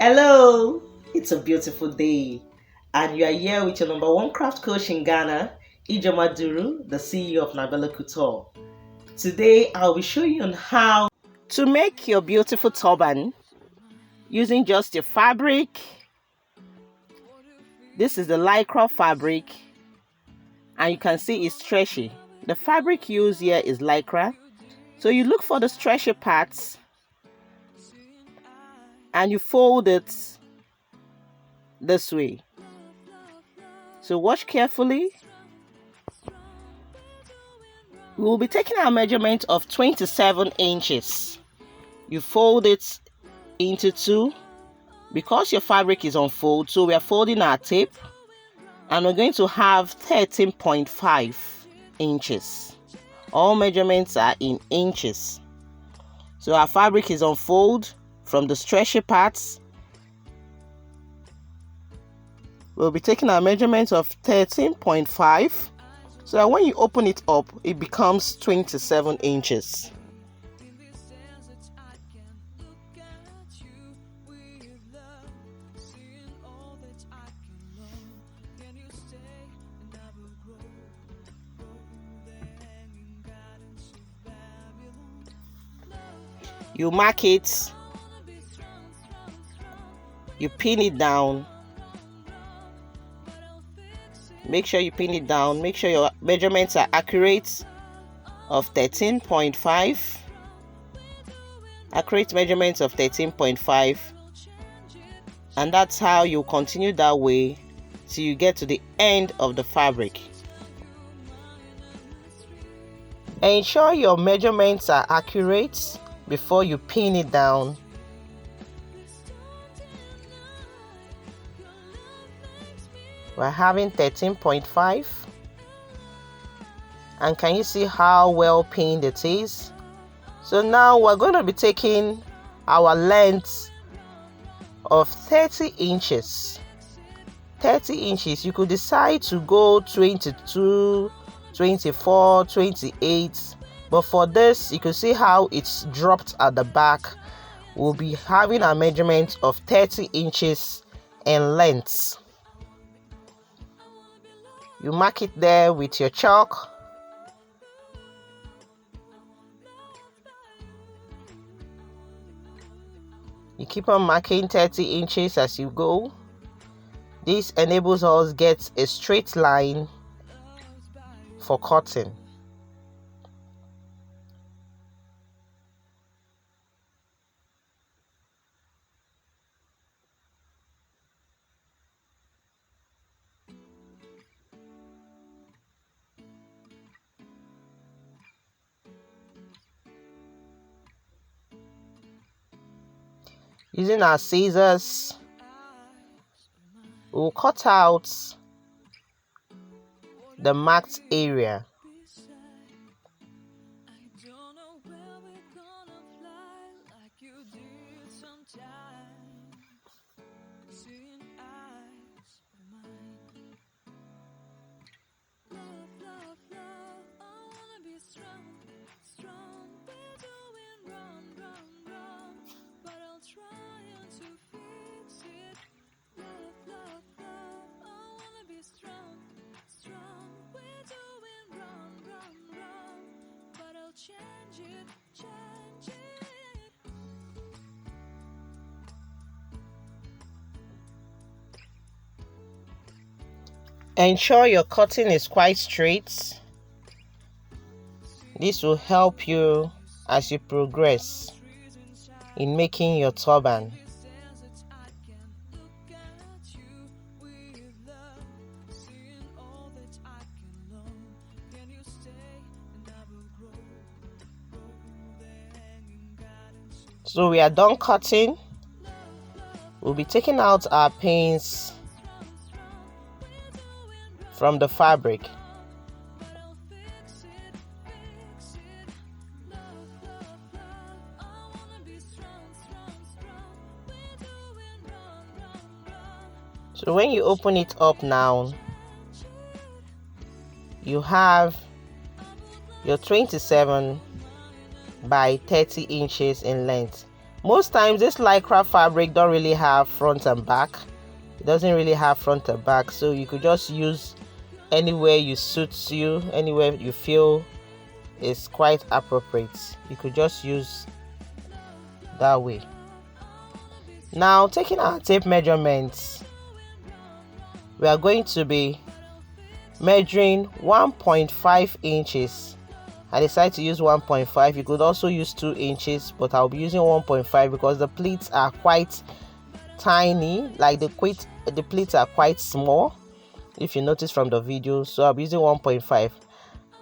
Hello, it's a beautiful day, and you are here with your number one craft coach in Ghana, Ijoma Duru, the CEO of Nabella Couture. Today, I'll be showing you on how to make your beautiful turban using just your fabric. This is the lycra fabric, and you can see it's stretchy. The fabric used here is lycra, so you look for the stretchy parts and you fold it this way. So watch carefully. We will be taking our measurement of 27 inches. You fold it into two because your fabric is unfolded, so we are folding our tape and we're going to have 13.5 inches. All measurements are in inches. So our fabric is unfolded from the stretchy parts. We'll be taking our measurement of 13.5, so that when you open it up, it becomes 27 inches. You mark it, you pin it down. Make sure you pin it down. Make sure your measurements are accurate of 13.5. Accurate measurements of 13.5. And that's how you continue that way till you get to the end of the fabric. Ensure your measurements are accurate before you pin it down. We're having 13.5, and can you see how well pinned it is? So now we're going to be taking our length of 30 inches. 30 inches. You could decide to go 22, 24, 28, but for this you can see how it's dropped at the back. We'll be having a measurement of 30 inches in length. You mark it there with your chalk. You keep on marking 30 inches as you go. This enables us get a straight line for cutting. Using our scissors, we'll cut out the marked area. Ensure your cutting is quite straight. This will help you as you progress in making your turban. So we are done cutting. We'll be taking out our pins from the fabric. So when you open it up now, you have your 27 by 30 inches in length. Most times this lycra fabric don't really have front and back. It doesn't really have front and back, so you could just use anywhere you suits you, anywhere you feel is quite appropriate. You could just use that way. Now, taking our tape measurements, we are going to be measuring 1.5 inches. I decided to use 1.5. You could also use 2 inches, but I'll be using 1.5 because the pleats are quite tiny. Like the pleats are quite small, if you notice from the video. So I'll be using 1.5.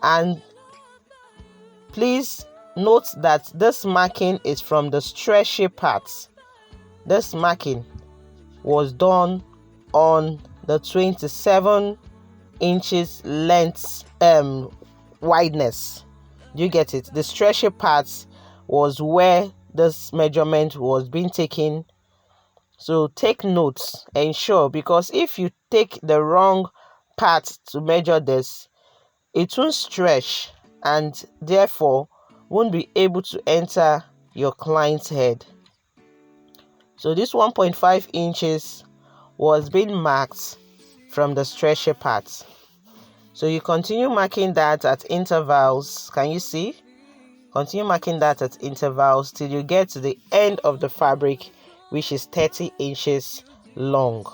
And please note that this marking is from the stretchy parts. This marking was done on the 27 inches length wideness. You get it? The stretchy parts was where this measurement was being taken. So take notes, ensure, because if you take the wrong part to measure this, it won't stretch and therefore won't be able to enter your client's head. So this 1.5 inches was being marked from the stretchy parts. So you continue marking that at intervals. Can you see? Continue marking that at intervals till you get to the end of the fabric, which is 30 inches long.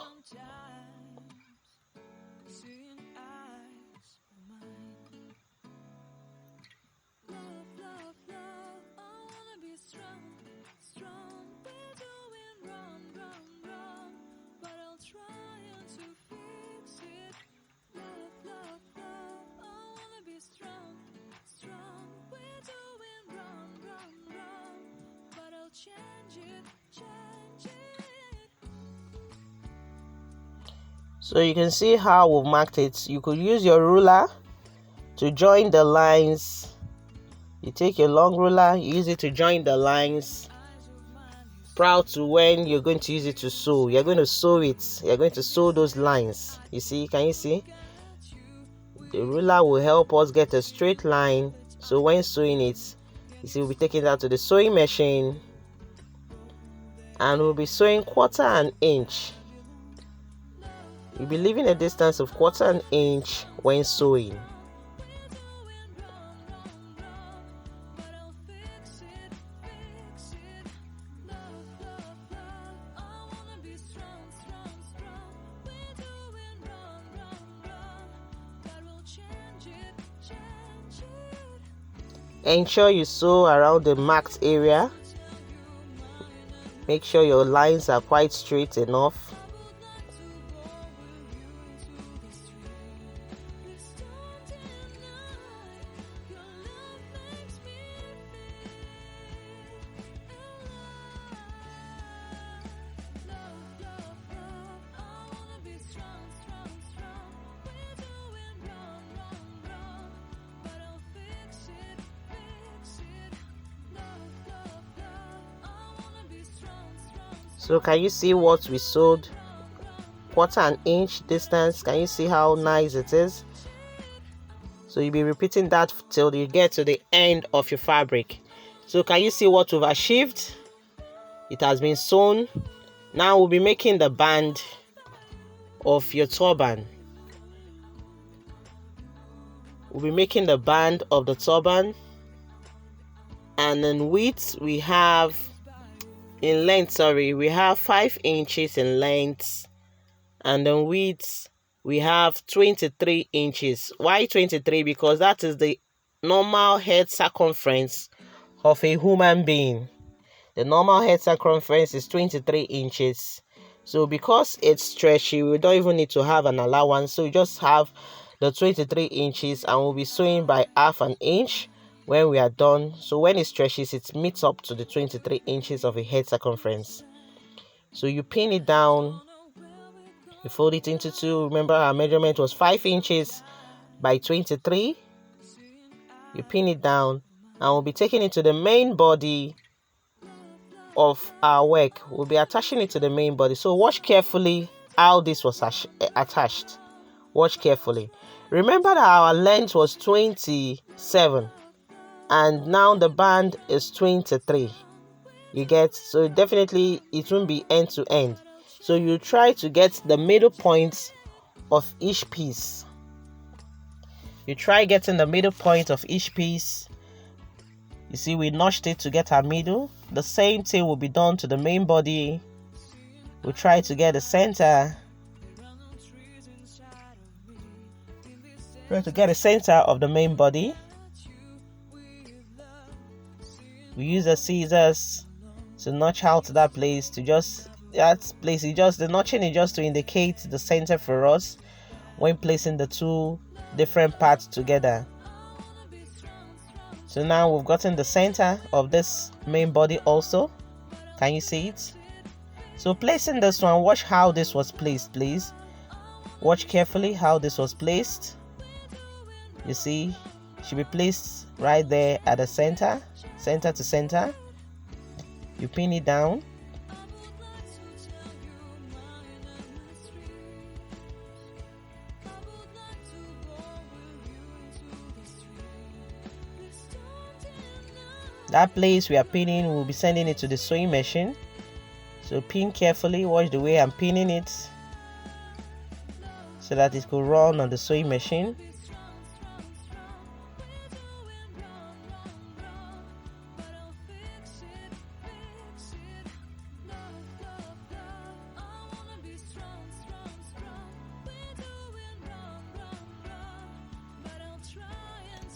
So you can see how we've marked it. You could use your ruler to join the lines. You take your long ruler, you use it to join the lines prior to when you're going to use it to sew. You're going to sew it. You're going to sew those lines. You see? Can you see? The ruler will help us get a straight line. So when sewing it, you see, we'll be taking it out to the sewing machine and we'll be sewing 1/4 inch. You'll be leaving a distance of 1/4 inch when sewing. Ensure you sew around the marked area. Make sure your lines are quite straight enough. So can you see what we sewed? 1/4 inch distance. Can you see how nice it is? So you'll be repeating that till you get to the end of your fabric. So can you see what we've achieved? It has been sewn. Now we'll be making the band of your turban. We'll be making the band of the turban. And in width we have, in length, we have 5 inches in length, and in width we have 23 inches. Why 23? Because that is the normal head circumference of a human being. The normal head circumference is 23 inches. So because it's stretchy, we don't even need to have an allowance. So we just have the 23 inches and we'll be sewing by 1/2 inch when we are done. So when it stretches, it meets up to the 23 inches of a head circumference. So you pin it down, you fold it into 2. Remember our measurement was 5 inches by 23. You pin it down and we'll be taking it to the main body of our work. We'll be attaching it to the main body. So watch carefully how this was attached. Watch carefully. Remember that our length was 27. And now the band is 23. You get, so definitely it won't be end to end. So you try to get the middle point of each piece. You try getting the middle point of each piece. You see, we notched it to get our middle. The same thing will be done to the main body. We try to get the center. Try to get the center of the main body. We use the scissors to notch out that place, the notching is just to indicate the center for us when placing the two different parts together. So now we've gotten the center of this main body also. Can you see it? So placing this one, watch how this was placed, please. Watch carefully how this was placed. You see, it should be placed right there at the center to center. You pin it down. That place we are pinning, we'll be sending it to the sewing machine. So pin carefully, watch the way I'm pinning it so that it could run on the sewing machine.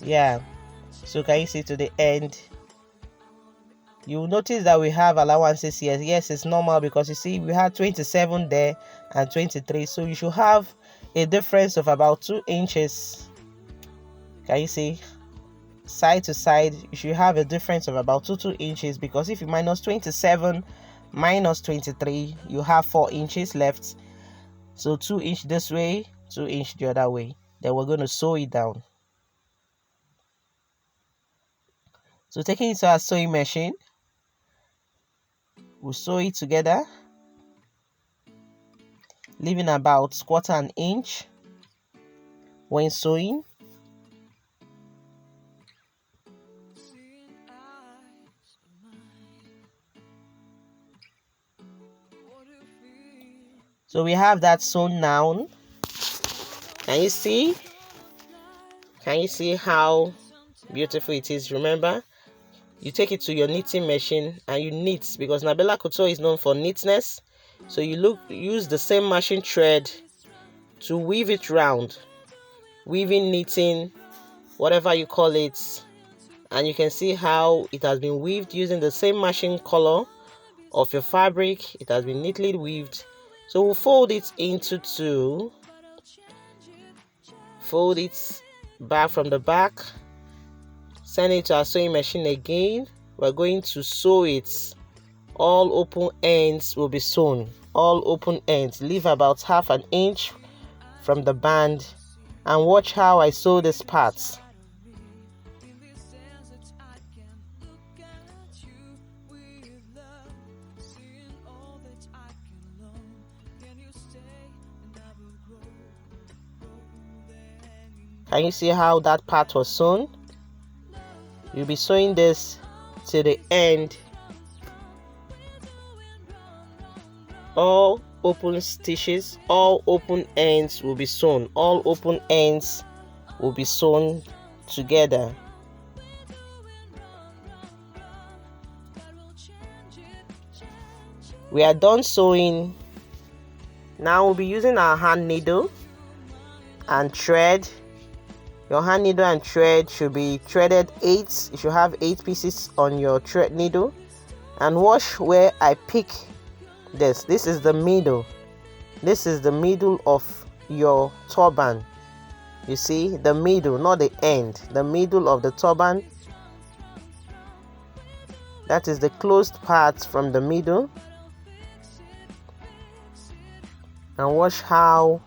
Yeah, so can you see to the end? You will notice that we have allowances here. Yes, it's normal because you see we had 27 there and 23, so you should have a difference of about 2 inches. Can you see? Side to side, you should have a difference of about 2 inches, because if you minus 27 minus 23, you have 4 inches left. So 2 inch this way, 2 inch the other way. Then we're going to sew it down. So taking it to our sewing machine, we'll sew it together, leaving about 1/4 inch when sewing. So we have that sewn now. Can you see? Can you see how beautiful it is? Remember, you take it to your knitting machine and you knit, because Nabella Couture is known for neatness. So you use the same machine thread to weave it round, weaving, knitting, whatever you call it. And you can see how it has been weaved using the same machine color of your fabric. It has been neatly weaved. So we'll fold it into two, fold it back from the back, send it to our sewing machine again. We're going to sew it. All open ends will be sewn. All open ends. Leave about 1/2 inch from the band, and watch how I sew this part. Can you see how that part was sewn? You'll be sewing this to the end. All open stitches, all open ends will be sewn. All open ends will be sewn together. We are done sewing. Now we'll be using our hand needle and thread. Your hand needle and thread should be threaded 8. You should have 8 pieces on your thread needle. And watch where I pick this. This is the middle. This is the middle of your turban. You see, the middle, not the end. The middle of the turban. That is the closed part from the middle. And watch how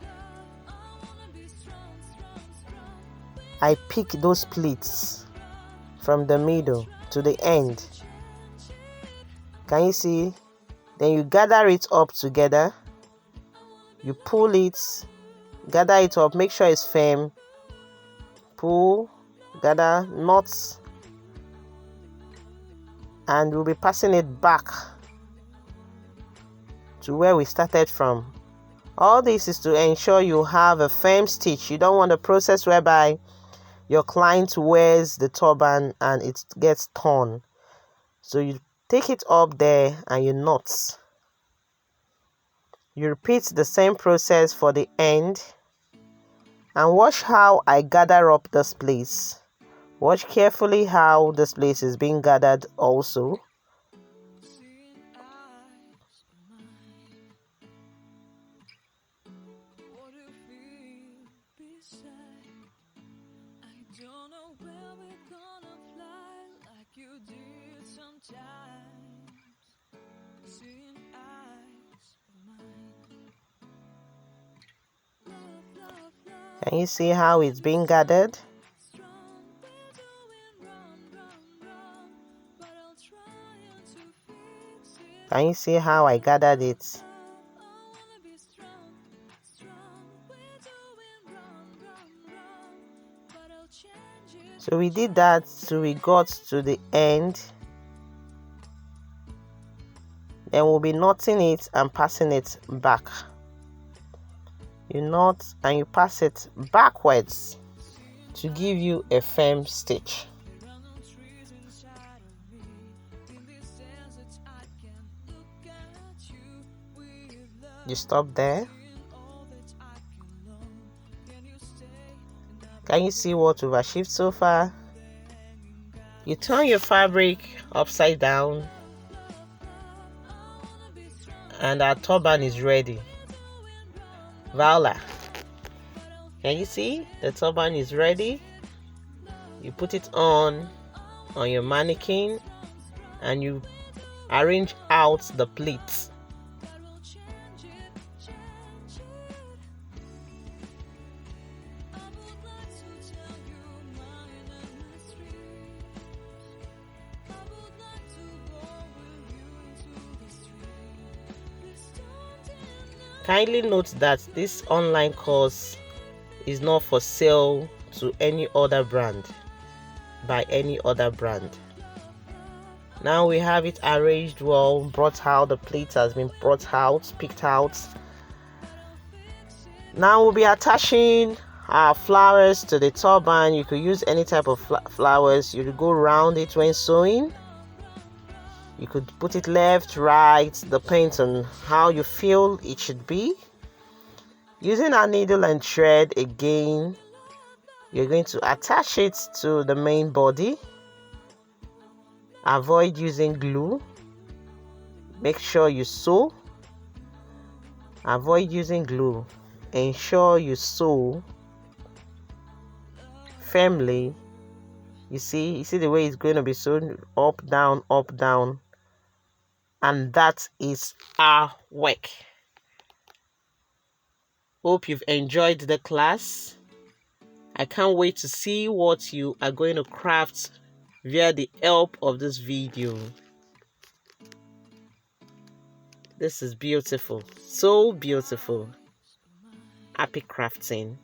I pick those pleats from the middle to the end. Can you see? Then you gather it up together. You pull it, gather it up, make sure it's firm. Pull, gather, knots. and we'll be passing it back to where we started from. All this is to ensure you have a firm stitch. You don't want a process whereby your client wears the turban and it gets torn. So you take it up there and you knots. You repeat the same process for the end. And watch how I gather up this place. Watch carefully how this place is being gathered also. Can you see how it's being gathered? Can you see how I gathered it? So we did that till we got to the end. Then we'll be knotting it and passing it back. You knot and you pass it backwards to give you a firm stitch. You stop there. Can you see what we've achieved so far? You turn your fabric upside down and our turban is ready. Voila. Can you see? The turban is ready. You put it on your mannequin and you arrange out the pleats. Kindly note that this online course is not for sale to any other brand, by any other brand. Now we have it arranged well, brought out, the pleat has been brought out, picked out. Now we'll be attaching our flowers to the turban. You could use any type of flowers. You could go around it when sewing. You could put it left, right, depends on how you feel it should be. Using our needle and thread again, you're going to attach it to the main body. Avoid using glue. Make sure you sew. Avoid using glue. Ensure you sew firmly. You see the way it's going to be sewn, up, down. And that is our work. Hope you've enjoyed the class. I can't wait to see what you are going to craft via the help of this video. This is beautiful, so beautiful. Happy crafting.